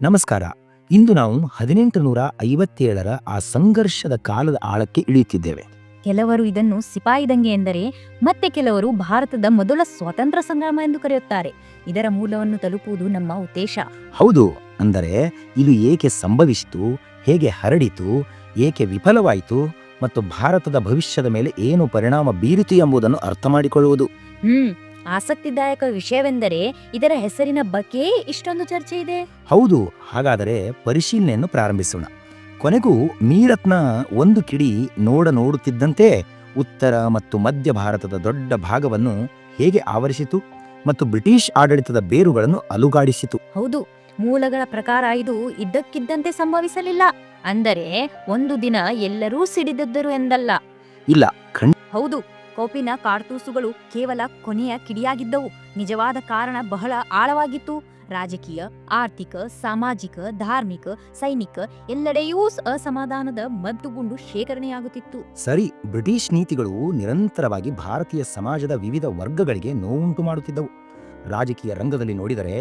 ನಮಸ್ಕಾರ. ಇಂದು ನಾವು 1857ರ ಆ ಸಂಘರ್ಷದ ಕಾಲದ ಆಳಕ್ಕೆ ಇಳಿಯುತ್ತಿದ್ದೇವೆ. ಕೆಲವರು ಇದನ್ನು ಸಿಪಾಯಿ ದಂಗೆ ಎಂದರೆ, ಮತ್ತೆ ಕೆಲವರು ಭಾರತದ ಮೊದಲ ಸ್ವಾತಂತ್ರ್ಯ ಸಂಗ್ರಾಮ ಎಂದು ಕರೆಯುತ್ತಾರೆ. ಇದರ ಮೂಲವನ್ನು ತಲುಪುವುದು ನಮ್ಮ ಉದ್ದೇಶ. ಹೌದು, ಅಂದರೆ ಇದು ಏಕೆ ಸಂಭವಿಸಿತು, ಹೇಗೆ ಹರಡಿತು, ಏಕೆ ವಿಫಲವಾಯಿತು ಮತ್ತು ಭಾರತದ ಭವಿಷ್ಯದ ಮೇಲೆ ಏನು ಪರಿಣಾಮ ಬೀರಿತು ಎಂಬುದನ್ನು ಅರ್ಥ ಮಾಡಿಕೊಳ್ಳುವುದು. ಆಸಕ್ತಿದಾಯಕ ವಿಷಯವೆಂದರೆ ಇದರ ಹೆಸರಿನ ಬಗ್ಗೆ ಇಷ್ಟೊಂದು ಚರ್ಚೆ ಇದೆ. ಹೌದು, ಹಾಗಾದರೆ ಪರಿಶೀಲನೆಯನ್ನು ಪ್ರಾರಂಭಿಸೋಣ. ಕೊನೆಗೂ ಮೀರತ್ನ ಒಂದು ಕಿಡಿ ನೋಡುತ್ತಿದ್ದಂತೆ ಉತ್ತರ ಮತ್ತು ಮಧ್ಯ ಭಾರತದ ದೊಡ್ಡ ಭಾಗವನ್ನು ಹೇಗೆ ಆವರಿಸಿತು ಮತ್ತು ಬ್ರಿಟಿಷ್ ಆಡಳಿತದ ಬೇರುಗಳನ್ನು ಅಲುಗಾಡಿಸಿತು. ಹೌದು, ಮೂಲಗಳ ಪ್ರಕಾರ ಇದು ಇದ್ದಕ್ಕಿದ್ದಂತೆ ಸಂಭವಿಸಲಿಲ್ಲ. ಅಂದರೆ ಒಂದು ದಿನ ಎಲ್ಲರೂ ಸಿಡಿದದ್ದರು ಎಂದಲ್ಲ. ಇಲ್ಲ, ಹೌದು, ಕೋಪಿನ ಕಾಡ್ತೂಸುಗಳು ಕೇವಲ ಕೊನೆಯ ಕಿಡಿಯಾಗಿದ್ದವು. ನಿಜವಾದ ಕಾರಣ ಬಹಳ ಆಳವಾಗಿತ್ತು. ರಾಜಕೀಯ, ಆರ್ಥಿಕ, ಸಾಮಾಜಿಕ, ಧಾರ್ಮಿಕ, ಸೈನಿಕ ಎಲ್ಲೆಡೆಯೂ ಅಸಮಾಧಾನದ ಮದ್ದುಗುಂಡು ಶೇಖರಣೆಯಾಗುತ್ತಿತ್ತು. ಸರಿ, ಬ್ರಿಟಿಷ್ ನೀತಿಗಳು ನಿರಂತರವಾಗಿ ಭಾರತೀಯ ಸಮಾಜದ ವಿವಿಧ ವರ್ಗಗಳಿಗೆ ನೋವುಂಟು ಮಾಡುತ್ತಿದ್ದವು. ರಾಜಕೀಯ ರಂಗದಲ್ಲಿ ನೋಡಿದರೆ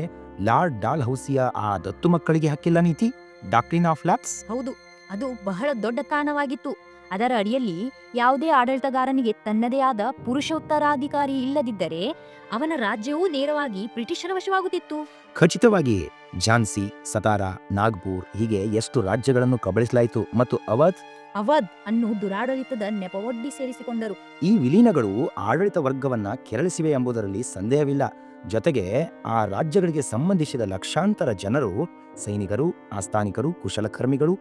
ಲಾರ್ಡ್ ಡಾಲ್ ಹೌಸಿಯ ಆ ದತ್ತು ಮಕ್ಕಳಿಗೆ ಹಕ್ಕಿಲ್ಲ ನೀತಿ, ಡಾಕ್ಟ್ರಿನ್ ಆಫ್ ಲ್ಯಾಪ್ಸ್. ಹೌದು, ಅದು ಬಹಳ ದೊಡ್ಡ ಕಾರಣವಾಗಿತ್ತು. ಅದರ ಅಡಿಯಲ್ಲಿ ಯಾವುದೇ ಆಡಳಿತಗಾರನಿಗೆ ತನ್ನದೇ ಆದ ಪುರುಷ ಉತ್ತರಾಧಿಕಾರಿ ಇಲ್ಲದಿದ್ದರೆ ಅವನ ರಾಜ್ಯವೂ ನೇರವಾಗಿ ಬ್ರಿಟಿಷರ ವಶವಾಗುತ್ತಿತ್ತು. ಖಚಿತವಾಗಿ ಝಾನ್ಸಿ, ಸತಾರಾ, ನಾಗ್ಪುರ್ ಹೀಗೆ ಎಷ್ಟು ರಾಜ್ಯಗಳನ್ನು ಕಬಳಿಸಲಾಯಿತು ಮತ್ತು ಅವಧ್ ಅನ್ನು ದುರಾಡಳಿತದ ನೆಪವೊಡ್ಡಿ ಸೇರಿಸಿಕೊಂಡರು. ಈ ವಿಲೀನಗಳು ಆಡಳಿತ ವರ್ಗವನ್ನ ಕೆರಳಿಸಿವೆ ಎಂಬುದರಲ್ಲಿ ಸಂದೇಹವಿಲ್ಲ. ಜೊತೆಗೆ ಆ ರಾಜ್ಯಗಳಿಗೆ ಸಂಬಂಧಿಸಿದ ಲಕ್ಷಾಂತರ ಜನರು, ಸೈನಿಕರು, ಆಸ್ಥಾನಿಕರು, ಕುಶಲಕರ್ಮಿಗಳು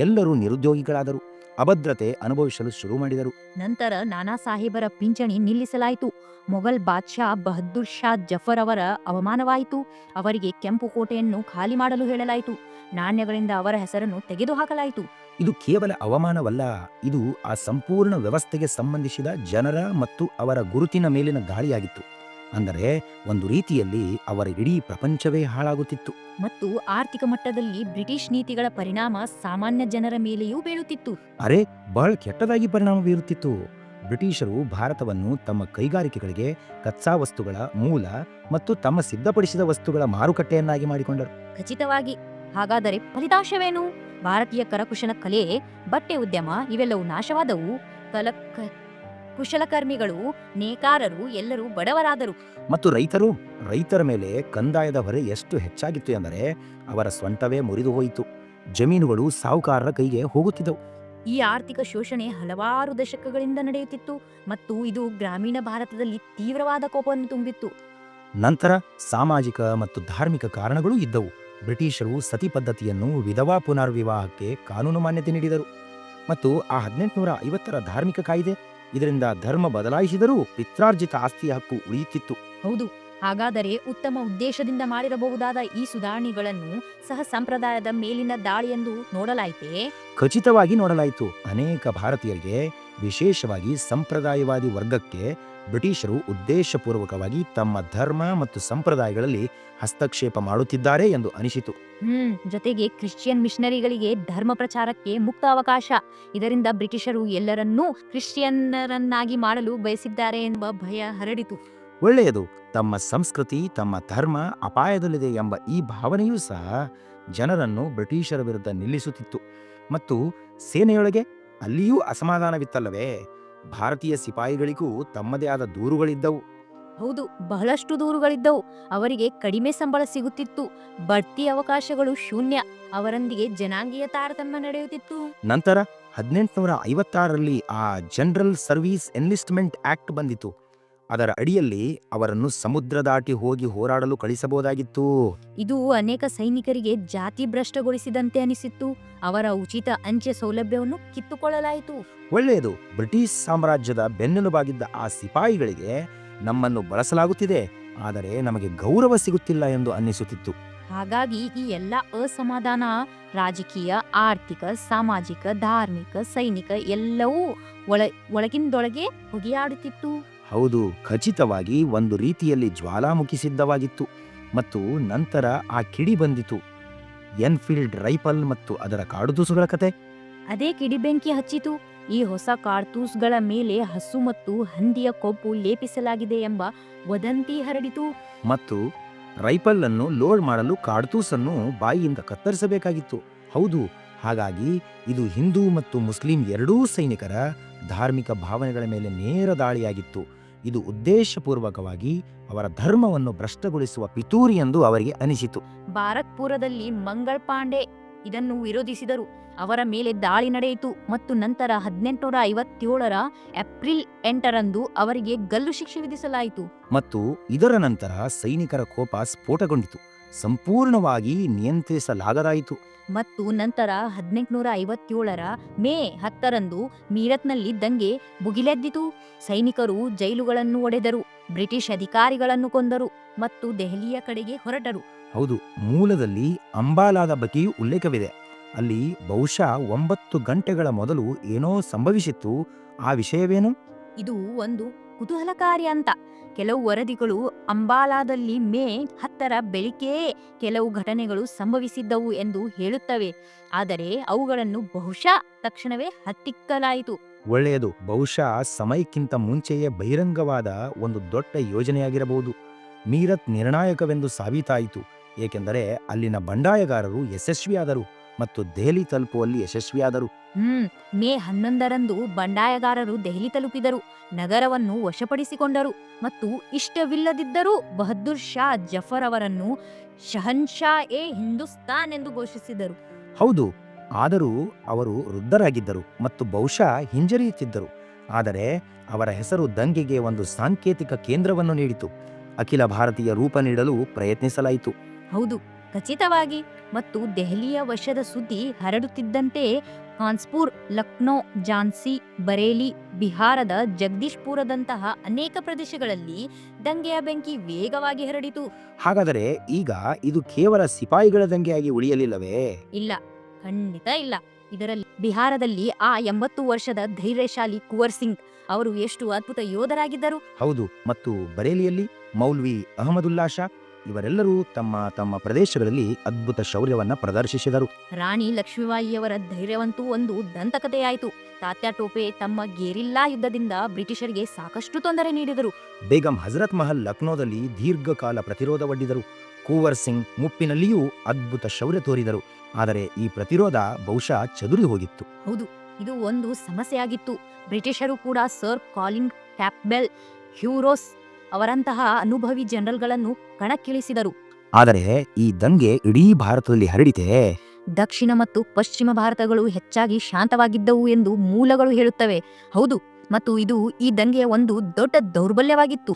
ಎಲ್ಲರೂ ನಿರುದ್ಯೋಗಿಗಳಾದರು, ಅಭದ್ರತೆ ಅನುಭವಿಸಲು ಶುರು ಮಾಡಿದರು. ನಂತರ ನಾನಾ ಸಾಹೇಬರ ಪಿಂಚಣಿ ನಿಲ್ಲಿಸಲಾಯಿತು. ಮೊಘಲ್ ಬಾದ್ಶಾ ಬಹದ್ದೂರ್ ಶಾ ಜಫರ್ ಅವರ ಅವಮಾನವಾಯಿತು. ಅವರಿಗೆ ಕೆಂಪು ಕೋಟೆಯನ್ನು ಖಾಲಿ ಮಾಡಲು ಹೇಳಲಾಯಿತು. ನಾಣ್ಯಗಳಿಂದ ಅವರ ಹೆಸರನ್ನು ತೆಗೆದುಹಾಕಲಾಯಿತು. ಇದು ಕೇವಲ ಅವಮಾನವಲ್ಲ, ಇದು ಆ ಸಂಪೂರ್ಣ ವ್ಯವಸ್ಥೆಗೆ ಸಂಬಂಧಿಸಿದ ಜನರ ಮತ್ತು ಅವರ ಗುರುತಿನ ಮೇಲಿನ ದಾಳಿಯಾಗಿತ್ತು. ಅಂದರೆ ಒಂದು ರೀತಿಯಲ್ಲಿ ಅವರ ಇಡೀ ಪ್ರಪಂಚವೇ ಹಾಳಾಗುತ್ತಿತ್ತು. ಮತ್ತು ಆರ್ಥಿಕ ಮಟ್ಟದಲ್ಲಿ ಬ್ರಿಟಿಷ್ ನೀತಿಗಳ ಪರಿಣಾಮ ಸಾಮಾನ್ಯ ಜನರ ಮೇಲೆಯೂ ಬೀಳುತ್ತಿತ್ತು. ಬಹಳ ಕೆಟ್ಟದಾಗಿ ಪರಿಣಾಮ ಬೀರುತ್ತಿತ್ತು. ಬ್ರಿಟಿಷರು ಭಾರತವನ್ನು ತಮ್ಮ ಕೈಗಾರಿಕೆಗಳಿಗೆ ಕಚ್ಚಾ ವಸ್ತುಗಳ ಮೂಲ ಮತ್ತು ತಮ್ಮ ಸಿದ್ಧಪಡಿಸಿದ ವಸ್ತುಗಳ ಮಾರುಕಟ್ಟೆಯನ್ನಾಗಿ ಮಾಡಿಕೊಂಡರು. ಖಚಿತವಾಗಿ. ಹಾಗಾದರೆ ಫಲಿತಾಂಶವೇನು? ಭಾರತೀಯ ಕರಕುಶಲ ಕಲೆ, ಬಟ್ಟೆ ಉದ್ಯಮ ಇವೆಲ್ಲವೂ ನಾಶವಾದವು. ಕುಶಲಕರ್ಮಿಗಳು, ನೇಕಾರರು ಎಲ್ಲರೂ ಬಡವರಾದರು. ಮತ್ತು ರೈತರ ಮೇಲೆ ಕಂದಾಯದ ಹೊರೆ ಎಷ್ಟು ಹೆಚ್ಚಾಗಿತ್ತು ಎಂದರೆ ಅವರ ಸ್ವಂಟವೇ ಮುರಿದು ಹೋಯಿತು. ಜಮೀನುಗಳು ಸಾಹುಕಾರರ ಕೈಗೆ ಹೋಗುತ್ತಿದ್ದವು. ಈ ಆರ್ಥಿಕ ಶೋಷಣೆ ಹಲವಾರು ದಶಕಗಳಿಂದ ನಡೆಯುತ್ತಿತ್ತು ಮತ್ತು ಇದು ಗ್ರಾಮೀಣ ಭಾರತದಲ್ಲಿ ತೀವ್ರವಾದ ಕೋಪವನ್ನು ತುಂಬಿತ್ತು. ನಂತರ ಸಾಮಾಜಿಕ ಮತ್ತು ಧಾರ್ಮಿಕ ಕಾರಣಗಳೂ ಇದ್ದವು. ಬ್ರಿಟಿಷರು ಸತಿ ಪದ್ಧತಿಯನ್ನು ವಿಧವಾ ಪುನರ್ವಿವಾಹಕ್ಕೆ ಕಾನೂನು ಮಾನ್ಯತೆ ನೀಡಿದರು ಮತ್ತು ಆ 1850ರ ಧಾರ್ಮಿಕ ಕಾಯ್ದೆ ಇದರಿಂದ ಧರ್ಮ ಬದಲಾಯಿಸಿದರೂ ಪಿತ್ರಾರ್ಜಿತ ಆಸ್ತಿಯ ಹಕ್ಕು ಉಳಿಯುತ್ತಿತ್ತು. ಹೌದು, ಹಾಗಾದರೆ ಉತ್ತಮ ಉದ್ದೇಶದಿಂದ ಮಾಡಿರಬಹುದಾದ ಈ ಸುಧಾರಣೆಗಳನ್ನು ಸಹ ಸಂಪ್ರದಾಯದ ಮೇಲಿನ ದಾಳಿ ಎಂದು ನೋಡಲಾಯಿತೇ? ಖಚಿತವಾಗಿ ನೋಡಲಾಯಿತು. ಅನೇಕ ಭಾರತೀಯರಿಗೆ, ವಿಶೇಷವಾಗಿ ಸಂಪ್ರದಾಯವಾದಿ ವರ್ಗಕ್ಕೆ ಬ್ರಿಟಿಷರು ಉದ್ದೇಶಪೂರ್ವಕವಾಗಿ ತಮ್ಮ ಧರ್ಮ ಮತ್ತು ಸಂಪ್ರದಾಯಗಳಲ್ಲಿ ಹಸ್ತಕ್ಷೇಪ ಮಾಡುತ್ತಿದ್ದಾರೆ ಎಂದು ಅನಿಸಿತು. ಜೊತೆಗೆ ಕ್ರಿಶ್ಚಿಯನ್ ಮಿಷನರಿಗಳಿಗೆ ಧರ್ಮ ಪ್ರಚಾರಕ್ಕೆ ಮುಕ್ತ ಅವಕಾಶ. ಇದರಿಂದ ಬ್ರಿಟಿಷರು ಎಲ್ಲರನ್ನೂ ಕ್ರಿಶ್ಚಿಯನ್ನರನ್ನಾಗಿ ಮಾಡಲು ಬಯಸಿದ್ದಾರೆ ಎಂಬ ಭಯ ಹರಡಿತು. ಒಳ್ಳೆಯದು, ತಮ್ಮ ಸಂಸ್ಕೃತಿ, ತಮ್ಮ ಧರ್ಮ ಅಪಾಯದಲ್ಲಿದೆ ಎಂಬ ಈ ಭಾವನೆಯೂ ಸಹ ಜನರನ್ನು ಬ್ರಿಟಿಷರ ವಿರುದ್ಧ ನಿಲ್ಲಿಸುತ್ತಿತ್ತು. ಮತ್ತು ಸೇನೆಯೊಳಗೆ ಅಲ್ಲಿಯೂ ಅಸಮಾಧಾನವಿತ್ತಲ್ಲವೇ? ಭಾರತೀಯ ಸಿಪಾಯಿಗಳಿಗೂ ತಮ್ಮದೇ ಆದ ದೂರುಗಳಿದ್ದವು. ಹೌದು, ಬಹಳಷ್ಟು ದೂರುಗಳಿದ್ದವು. ಅವರಿಗೆ ಕಡಿಮೆ ಸಂಬಳ ಸಿಗುತ್ತಿತ್ತು, ಬಡ್ತಿ ಅವಕಾಶಗಳು ಶೂನ್ಯ, ಅವರೊಂದಿಗೆ ಜನಾಂಗೀಯ ತಾರತಮ್ಯ ನಡೆಯುತ್ತಿತ್ತು. ನಂತರ 1856ರಲ್ಲಿ ಆ ಜನರಲ್ ಸರ್ವೀಸ್ ಎನ್ಲಿಸ್ಟ್ಮೆಂಟ್ ಆಕ್ಟ್ ಬಂದಿತು. ಅದರ ಅಡಿಯಲ್ಲಿ ಅವರನ್ನು ಸಮುದ್ರ ದಾಟಿ ಹೋಗಿ ಹೋರಾಡಲು ಕಳಿಸಬಹುದಾಗಿತ್ತು. ಇದು ಅನೇಕ ಸೈನಿಕರಿಗೆ ಜಾತಿ ಭ್ರಷ್ಟಗೊಳಿಸಿದಂತೆ ಅನಿಸಿತ್ತು. ಅವರ ಉಚಿತ ಅಂಚೆ ಸೌಲಭ್ಯವನ್ನು ಕಿತ್ತುಕೊಳ್ಳಲಾಯಿತು. ಒಳ್ಳೆಯದು, ಬ್ರಿಟಿಷ್ ಸಾಮ್ರಾಜ್ಯದ ಬೆನ್ನೆಲುಬಾಗಿದ್ದ ಆ ಸಿಪಾಯಿಗಳಿಗೆ ನಮ್ಮನ್ನು ಬಳಸಲಾಗುತ್ತಿದೆ, ಆದರೆ ನಮಗೆ ಗೌರವ ಸಿಗುತ್ತಿಲ್ಲ ಎಂದು ಅನ್ನಿಸುತ್ತಿತ್ತು. ಹಾಗಾಗಿ ಈ ಎಲ್ಲ ಅಸಮಾಧಾನ ರಾಜಕೀಯ, ಆರ್ಥಿಕ, ಸಾಮಾಜಿಕ, ಧಾರ್ಮಿಕ, ಸೈನಿಕ ಎಲ್ಲವೂ ಒಳಗಿಂದೊಳಗೆ ಹೊಗೆಯಾಡುತ್ತಿತ್ತು. ಹೌದು, ಖಚಿತವಾಗಿ ಒಂದು ರೀತಿಯಲ್ಲಿ ಜ್ವಾಲಾಮುಖಿ ಸಿದ್ಧವಾಗಿತ್ತು. ಮತ್ತು ನಂತರ ಆ ಕಿಡಿ ಬಂದಿತು, ಎನ್ಫೀಲ್ಡ್ ರೈಫಲ್ ಮತ್ತು ಅದರ ಕಾಡುತೂಸುಗಳ ಕತೆ. ಅದೇ ಕಿಡಿ ಬೆಂಕಿ ಹಚ್ಚಿತು. ಈ ಹೊಸ ಕಾಡ್ತೂಸ್ಗಳ ಮೇಲೆ ಹಸು ಮತ್ತು ಹಂದಿಯ ಕೊಬ್ಬು ಲೇಪಿಸಲಾಗಿದೆ ಎಂಬ ವದಂತಿ ಹರಡಿತು. ಮತ್ತು ರೈಫಲ್ ಅನ್ನು ಲೋಡ್ ಮಾಡಲು ಕಾಡ್ತೂಸನ್ನು ಬಾಯಿಯಿಂದ ಕತ್ತರಿಸಬೇಕಾಗಿತ್ತು. ಹೌದು, ಹಾಗಾಗಿ ಇದು ಹಿಂದೂ ಮತ್ತು ಮುಸ್ಲಿಂ ಎರಡೂ ಸೈನಿಕರ ಧಾರ್ಮಿಕ ಭಾವನೆಗಳ ಮೇಲೆ ನೇರ ದಾಳಿಯಾಗಿತ್ತು. ಇದು ಉದ್ದೇಶಪೂರ್ವಕವಾಗಿ ಅವರ ಧರ್ಮವನ್ನು ಭ್ರಷ್ಟಗೊಳಿಸುವ ಪಿತೂರಿ ಎಂದು ಅವರಿಗೆ ಅನಿಸಿತು. ಬಾರಕ್ಪುರದಲ್ಲಿ ಮಂಗಳ್ ಪಾಂಡೆ ಇದನ್ನು ವಿರೋಧಿಸಿದರು. ಅವರ ಮೇಲೆ ದಾಳಿ ನಡೆಯಿತು ಮತ್ತು ನಂತರ 1857ರ ಏಪ್ರಿಲ್ 8ರಂದು ಅವರಿಗೆ ಗಲ್ಲು ಶಿಕ್ಷೆ ವಿಧಿಸಲಾಯಿತು. ಮತ್ತು ಇದರ ನಂತರ ಸೈನಿಕರ ಕೋಪ ಸ್ಫೋಟಗೊಂಡಿತು, ಸಂಪೂರ್ಣವಾಗಿ ನಿಯಂತ್ರಿಸಲಾಗದಾಯಿತು. ಮತ್ತು ನಂತರ 1857ರ ಮೇ 10ರಂದು ಮೀರತ್ನಲ್ಲಿ ದಂಗೆ ಭುಗಿಲೆದ್ದಿತು. ಸೈನಿಕರು ಜೈಲುಗಳನ್ನು ಒಡೆದರು, ಬ್ರಿಟಿಷ್ ಅಧಿಕಾರಿಗಳನ್ನು ಕೊಂದರು ಮತ್ತು ದೆಹಲಿಯ ಕಡೆಗೆ ಹೊರಟರು. ಹೌದು, ಮೂಲದಲ್ಲಿ ಅಂಬಾಲಾದ ಬಗ್ಗೆಯೂ ಉಲ್ಲೇಖವಿದೆ. ಅಲ್ಲಿ ಬಹುಶಃ 9 ಗಂಟೆಗಳ ಮೊದಲು ಏನೋ ಸಂಭವಿಸಿತ್ತು. ಆ ವಿಷಯವೇನು? ಇದು ಒಂದು ಕುತೂಹಲಕಾರಿ ಅಂತ. ಕೆಲವು ವರದಿಗಳು ಅಂಬಾಲಾದಲ್ಲಿ ಮೇ 10ರ ಬೆಳಿಗ್ಗೆ ಕೆಲವು ಘಟನೆಗಳು ಸಂಭವಿಸಿದ್ದವು ಎಂದು ಹೇಳುತ್ತವೆ, ಆದರೆ ಅವುಗಳನ್ನು ಬಹುಶಃ ತಕ್ಷಣವೇ ಹತ್ತಿಕ್ಕಲಾಯಿತು. ಒಳ್ಳೆಯದು, ಬಹುಶಃ ಸಮಯಕ್ಕಿಂತ ಮುಂಚೆಯೇ ಬಹಿರಂಗವಾದ ಒಂದು ದೊಡ್ಡ ಯೋಜನೆಯಾಗಿರಬಹುದು. ಮೀರತ್ ನಿರ್ಣಾಯಕವೆಂದು ಸಾಬೀತಾಯಿತು, ಏಕೆಂದರೆ ಅಲ್ಲಿನ ಬಂಡಾಯಗಾರರು ಯಶಸ್ವಿಯಾದರು ಮತ್ತು ದೆಹಲಿ ತಲುಪುವಲ್ಲಿ ಯಶಸ್ವಿಯಾದರು. ಮೇ 11ರಂದು ಬಂಡಾಯಗಾರರು ದೆಹಲಿ ತಲುಪಿದರು, ನಗರವನ್ನು ವಶಪಡಿಸಿಕೊಂಡರು ಮತ್ತು ಇಷ್ಟವಿಲ್ಲದಿದ್ದರೂ ಬಹದ್ದೂರ್ ಶಾ ಜಫರ್ ಅವರನ್ನು ಶಹನ್ಶಾ ಎ ಹಿಂದೂಸ್ತಾನ್ ಎಂದು ಘೋಷಿಸಿದರು. ಹೌದು, ಆದರೂ ಅವರು ವೃದ್ಧರಾಗಿದ್ದರು ಮತ್ತು ಬಹುಶಃ ಹಿಂಜರಿಯುತ್ತಿದ್ದರು. ಆದರೆ ಅವರ ಹೆಸರು ದಂಗೆಗೆ ಒಂದು ಸಾಂಕೇತಿಕ ಕೇಂದ್ರವನ್ನು ನೀಡಿತು. ಅಖಿಲ ಭಾರತೀಯ ರೂಪ ನೀಡಲು ಪ್ರಯತ್ನಿಸಲಾಯಿತು. ಹೌದು, ಖಚಿತವಾಗಿ. ಮತ್ತು ದೆಹಲಿಯ ವಶದ ಸುದ್ದಿ ಹರಡುತ್ತಿದ್ದಂತೆ ಕಾನ್ಪುರ್, ಲಕ್ನೋ, ಝಾನ್ಸಿ, ಬರೇಲಿ, ಬಿಹಾರದ ಜಗದೀಶ್ಪುರದಂತಹ ಅನೇಕ ಪ್ರದೇಶಗಳಲ್ಲಿ ದಂಗೆಯ ಬೆಂಕಿ ವೇಗವಾಗಿ ಹರಡಿತು. ಹಾಗಾದರೆ ಈಗ ಇದು ಕೇವಲ ಸಿಪಾಯಿಗಳ ದಂಗೆಯಾಗಿ ಉಳಿಯಲಿಲ್ಲವೇ? ಇಲ್ಲ, ಖಂಡಿತ ಇಲ್ಲ. ಇದರಲ್ಲಿ ಬಿಹಾರದಲ್ಲಿ ಆ 80 ವರ್ಷದ ಧೈರ್ಯಶಾಲಿ ಕುವರ್ ಸಿಂಗ್ ಅವರು ಎಷ್ಟು ಅದ್ಭುತ ಯೋಧರಾಗಿದ್ದರು. ಹೌದು, ಮತ್ತು ಬರೇಲಿಯಲ್ಲಿ ಮೌಲ್ವಿ ಅಹಮದುಲ್ಲಾ ಶಾ ಇವರೆಲ್ಲರೂ ತಮ್ಮ ತಮ್ಮ ಪ್ರದೇಶಗಳಲ್ಲಿ ಅದ್ಭುತ ಶೌರ್ಯವನ್ನ ಪ್ರದರ್ಶಿಸಿದರು. ರಾಣಿ ಲಕ್ಷ್ಮೀಬಾಯಿಯವರ ಧೈರ್ಯವಂತೂ ಒಂದು ದಂತಕಥೆಯಾಯಿತು. ತಾತ್ಯಾ ಟೋಪೆ ತಮ್ಮ ಗೆರಿಲ್ಲಾ ಯುದ್ಧದಿಂದ ಬ್ರಿಟಿಷರಿಗೆ ಸಾಕಷ್ಟು ತೊಂದರೆ ನೀಡಿದರು. ಬೇಗಂ ಹಜರತ್ ಮಹಲ್ ಲಕ್ನೋದಲ್ಲಿ ದೀರ್ಘಕಾಲ ಪ್ರತಿರೋಧ ಒಡ್ಡಿದರು. ಕುವರ್ ಸಿಂಗ್ ಮುಪ್ಪಿನಲ್ಲಿಯೂ ಅದ್ಭುತ ಶೌರ್ಯ ತೋರಿದರು. ಆದರೆ ಈ ಪ್ರತಿರೋಧ ಬಹುಶಃ ಚದುರಿ ಹೋಗಿತ್ತು. ಹೌದು, ಇದು ಒಂದು ಸಮಸ್ಯೆಯಾಗಿತ್ತು. ಬ್ರಿಟಿಷರು ಕೂಡ ಸರ್ ಕಾಲಿನ್ ಕ್ಯಾಂಪ್ಬೆಲ್, ಹ್ಯೂರೋಸ್ ಅವರಂತಹ ಅನುಭವಿ ಜನರಲ್ಗಳನ್ನು ಕಣಕ್ಕಿಳಿಸಿದರು. ಆದರೆ ಈ ದಂಗೆ ಇಡೀ ಭಾರತದಲ್ಲಿ ಹರಡಿತೆ. ದಕ್ಷಿಣ ಮತ್ತು ಪಶ್ಚಿಮ ಭಾರತಗಳು ಹೆಚ್ಚಾಗಿ ಶಾಂತವಾಗಿದ್ದವು ಎಂದು ಮೂಲಗಳು ಹೇಳುತ್ತವೆ. ಹೌದು, ಮತ್ತು ಇದು ಈ ದಂಗೆಯ ಒಂದು ದೊಡ್ಡ ದೌರ್ಬಲ್ಯವಾಗಿತ್ತು.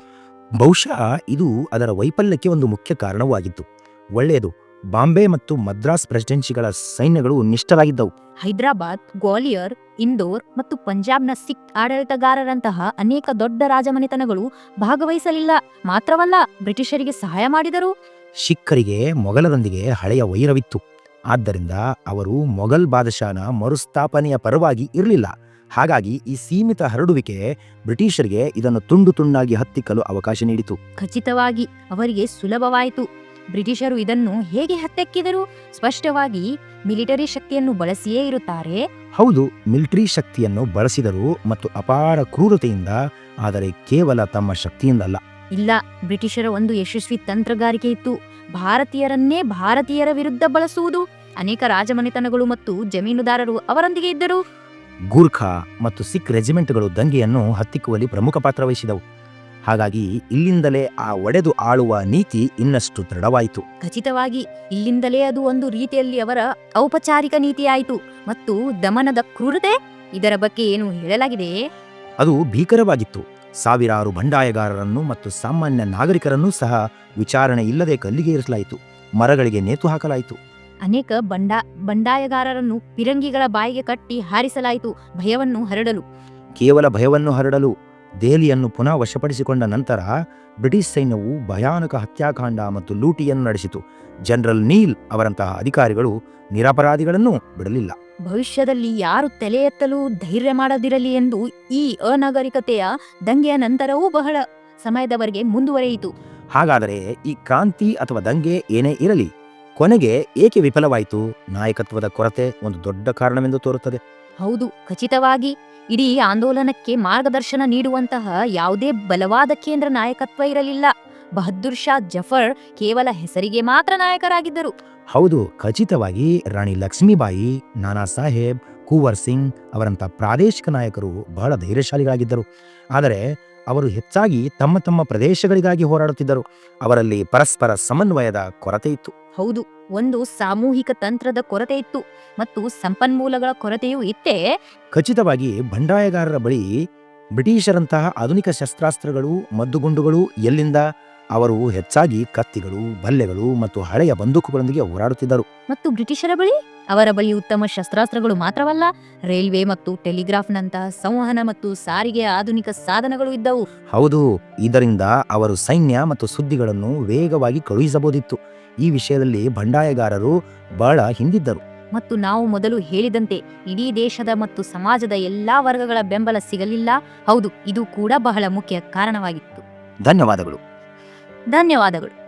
ಬಹುಶಃ ಇದು ಅದರ ವೈಫಲ್ಯಕ್ಕೆ ಒಂದು ಮುಖ್ಯ ಕಾರಣವಾಗಿತ್ತು. ಒಳ್ಳೆಯದು, ಬಾಂಬೆ ಮತ್ತು ಮದ್ರಾಸ್ ಪ್ರೆಸಿಡೆನ್ಸಿಗಳ ಸೈನ್ಯಗಳು ನಿಷ್ಠರಾಗಿದ್ದವು. ಹೈದರಾಬಾದ್, ಗ್ವಾಲಿಯರ್, ಇಂದೋರ್ ಮತ್ತು ಪಂಜಾಬ್ನ ಸಿಖ್ ಆಡಳಿತಗಾರರಂತಹ ಅನೇಕ ದೊಡ್ಡ ರಾಜಮನೆತನಗಳು ಭಾಗವಹಿಸಲಿಲ್ಲ. ಮಾತ್ರವಲ್ಲ, ಬ್ರಿಟಿಷರಿಗೆ ಸಹಾಯ ಮಾಡಿದರು. ಸಿಖ್ಖರಿಗೆ ಮೊಘಲರೊಂದಿಗೆ ಹಳೆಯ ವೈರವಿತ್ತು. ಆದ್ದರಿಂದ ಅವರು ಮೊಘಲ್ ಬಾದಶಾನ ಮರುಸ್ಥಾಪನೆಯ ಪರವಾಗಿ ಇರಲಿಲ್ಲ. ಹಾಗಾಗಿ ಈ ಸೀಮಿತ ಹರಡುವಿಕೆ ಬ್ರಿಟಿಷರಿಗೆ ಇದನ್ನು ತುಂಡು ತುಂಡಾಗಿ ಹತ್ತಿಕ್ಕಲು ಅವಕಾಶ ನೀಡಿತು. ಖಚಿತವಾಗಿ ಅವರಿಗೆ ಸುಲಭವಾಯಿತು. ಬ್ರಿಟಿಷರು ಇದನ್ನು ಹೇಗೆ ಹತ್ತೆಕ್ಕಿದರು? ಸ್ಪಷ್ಟವಾಗಿ ಮಿಲಿಟರಿ ಶಕ್ತಿಯನ್ನು ಬಳಸಿಯೇ ಇರುತ್ತಾರೆ. ಹೌದು, ಮಿಲಿಟರಿ ಶಕ್ತಿಯನ್ನು ಬಳಸಿದರು ಮತ್ತು ಅಪಾರ ಕ್ರೂರತೆಯಿಂದ, ಆದರೆ ಕೇವಲ ತಮ್ಮ ಶಕ್ತಿಯಿಂದಲ್ಲ. ಇಲ್ಲ, ಬ್ರಿಟಿಷರ ಒಂದು ಯಶಸ್ವಿ ತಂತ್ರಗಾರಿಕೆ ಇತ್ತು. ಭಾರತೀಯರನ್ನೇ ಭಾರತೀಯರ ವಿರುದ್ಧ ಬಳಸುವುದು. ಅನೇಕ ರಾಜಮನೆತನಗಳು ಮತ್ತು ಜಮೀನುದಾರರು ಅವರೊಂದಿಗೆ ಇದ್ದರು. ಗೂರ್ಖಾ ಮತ್ತು ಸಿಖ್ ರೆಜಿಮೆಂಟ್ಗಳು ದಂಗೆಯನ್ನು ಹತ್ತಿಕ್ಕುವಲ್ಲಿ ಪ್ರಮುಖ ಪಾತ್ರ ವಹಿಸಿದವು. ಹಾಗಾಗಿ ಇಲ್ಲಿಂದಲೇ ಆ ಒಡೆದು ಆಳುವ ನೀತಿ ಇನ್ನಷ್ಟು ದೃಢವಾಯಿತು. ಖಚಿತವಾಗಿ ಇಲ್ಲಿಂದಲೇ ಅದು ಒಂದು ರೀತಿಯಲ್ಲಿ ಅವರ ಔಪಚಾರಿಕ ನೀತಿಯಾಯಿತು. ಮತ್ತು ದಮನದ ಕ್ರೂರತೆ, ಇದರ ಬಗ್ಗೆ ಏನು ಹೇಳಲಾಗಿದೆಯೇ? ಅದು ಭೀಕರವಾಗಿತ್ತು. ಸಾವಿರಾರು ಬಂಡಾಯಗಾರರನ್ನು ಮತ್ತು ಸಾಮಾನ್ಯ ನಾಗರಿಕರನ್ನೂ ಸಹ ವಿಚಾರಣೆ ಇಲ್ಲದೆ ಕಲ್ಲಿಗೆ ಇರಿಸಲಾಯಿತು, ಮರಗಳಿಗೆ ನೇತು ಹಾಕಲಾಯಿತು. ಅನೇಕ ಬಂಡಾಯಗಾರರನ್ನು ಪಿರಂಗಿಗಳ ಬಾಯಿಗೆ ಕಟ್ಟಿ ಹಾರಿಸಲಾಯಿತು, ಭಯವನ್ನು ಹರಡಲು. ಕೇವಲ ಭಯವನ್ನು ಹರಡಲು. ದೆಹಲಿಯನ್ನು ಪುನಃ ವಶಪಡಿಸಿಕೊಂಡ ನಂತರ ಬ್ರಿಟಿಷ್ ಸೈನ್ಯವು ಭಯಾನಕ ಹತ್ಯಾಕಾಂಡ ಮತ್ತು ಲೂಟಿಯನ್ನು ನಡೆಸಿತು. ಜನರಲ್ ನೀಲ್ ಅವರಂತಹ ಅಧಿಕಾರಿಗಳು ನಿರಪರಾಧಿಗಳನ್ನು ಬಿಡಲಿಲ್ಲ. ಭವಿಷ್ಯದಲ್ಲಿ ಯಾರು ತಲೆ ಎತ್ತಲು ಧೈರ್ಯ ಮಾಡದಿರಲಿ ಎಂದು ಈ ಅನಾಗರಿಕತೆಯ ದಂಗೆಯ ನಂತರವೂ ಬಹಳ ಸಮಯದವರೆಗೆ ಮುಂದುವರಿಯಿತು. ಹಾಗಾದರೆ ಈ ಕ್ರಾಂತಿ ಅಥವಾ ದಂಗೆ ಏನೇ ಇರಲಿ, ಕೊನೆಗೆ ಏಕೆ ವಿಫಲವಾಯಿತು? ನಾಯಕತ್ವದ ಕೊರತೆ ಒಂದು ದೊಡ್ಡ ಕಾರಣವೆಂದು ತೋರುತ್ತದೆ. ಹೌದು, ಖಚಿತವಾಗಿ. ಇಡೀ ಆಂದೋಲನಕ್ಕೆ ಮಾರ್ಗದರ್ಶನ ನೀಡುವಂತಹ ಯಾವುದೇ ಬಲವಾದ ಕೇಂದ್ರ ನಾಯಕತ್ವ ಇರಲಿಲ್ಲ. ಬಹದ್ದೂರ್ ಶಾ ಜಫರ್ ಕೇವಲ ಹೆಸರಿಗೆ ಮಾತ್ರ ನಾಯಕರಾಗಿದ್ದರು. ಹೌದು, ಖಚಿತವಾಗಿ ರಾಣಿ ಲಕ್ಷ್ಮೀಬಾಯಿ, ನಾನಾ ಸಾಹೇಬ್, ಕುವರ್ ಸಿಂಗ್ ಅವರಂಥ ಪ್ರಾದೇಶಿಕ ನಾಯಕರು ಬಹಳ ಧೈರ್ಯಶಾಲಿಗಳಾಗಿದ್ದರು. ಆದರೆ ಅವರು ಹೆಚ್ಚಾಗಿ ತಮ್ಮ ತಮ್ಮ ಪ್ರದೇಶಗಳಿಗಾಗಿ ಹೋರಾಡುತ್ತಿದ್ದರು. ಅವರಲ್ಲಿ ಪರಸ್ಪರ ಸಮನ್ವಯದ ಕೊರತೆ ಇತ್ತು. ಹೌದು, ಒಂದು ಸಾಮೂಹಿಕ ತಂತ್ರದ ಕೊರತೆ ಇತ್ತು ಮತ್ತು ಸಂಪನ್ಮೂಲಗಳ ಕೊರತೆಯೂ ಇತ್ತೇ. ಖಚಿತವಾಗಿ ಬಂಡಾಯಗಾರರ ಬಳಿ ಬ್ರಿಟಿಷರಂತಹ ಆಧುನಿಕ ಶಸ್ತ್ರಾಸ್ತ್ರಗಳು, ಮದ್ದುಗುಂಡುಗಳು ಎಲ್ಲಿಂದ? ಅವರು ಹೆಚ್ಚಾಗಿ ಕತ್ತಿಗಳು, ಬಲ್ಲೆಗಳು ಮತ್ತು ಹಳೆಯ ಬಂದೂಕುಗಳೊಂದಿಗೆ ಹೋರಾಡುತ್ತಿದ್ದರು. ಮತ್ತು ಬ್ರಿಟಿಷರ ಬಳಿ ಅವರ ಬಳಿ ಉತ್ತಮ ಶಸ್ತ್ರಾಸ್ತ್ರಗಳು ಮಾತ್ರವಲ್ಲ, ರೈಲ್ವೆ ಮತ್ತು ಟೆಲಿಗ್ರಾಫ್ನಂತಹ ಸಂವಹನ ಮತ್ತು ಸಾರಿಗೆಯ ಆಧುನಿಕ ಸಾಧನಗಳು ಇದ್ದವು. ಹೌದು, ಇದರಿಂದ ಅವರು ಸೈನ್ಯ ಮತ್ತು ಸುದ್ದಿಗಳನ್ನು ವೇಗವಾಗಿ ಕಳುಹಿಸಬಹುದಿತ್ತು. ಈ ವಿಷಯದಲ್ಲಿ ಬಂಡಾಯಗಾರರು ಬಹಳ ಹಿಂದಿದ್ದರು. ಮತ್ತು ನಾವು ಮೊದಲು ಹೇಳಿದಂತೆ ಇಡೀ ದೇಶದ ಮತ್ತು ಸಮಾಜದ ಎಲ್ಲಾ ವರ್ಗಗಳ ಬೆಂಬಲ ಸಿಗಲಿಲ್ಲ. ಹೌದು, ಇದು ಕೂಡ ಬಹಳ ಮುಖ್ಯ ಕಾರಣವಾಗಿತ್ತು. ಧನ್ಯವಾದಗಳು. ಧನ್ಯವಾದಗಳು.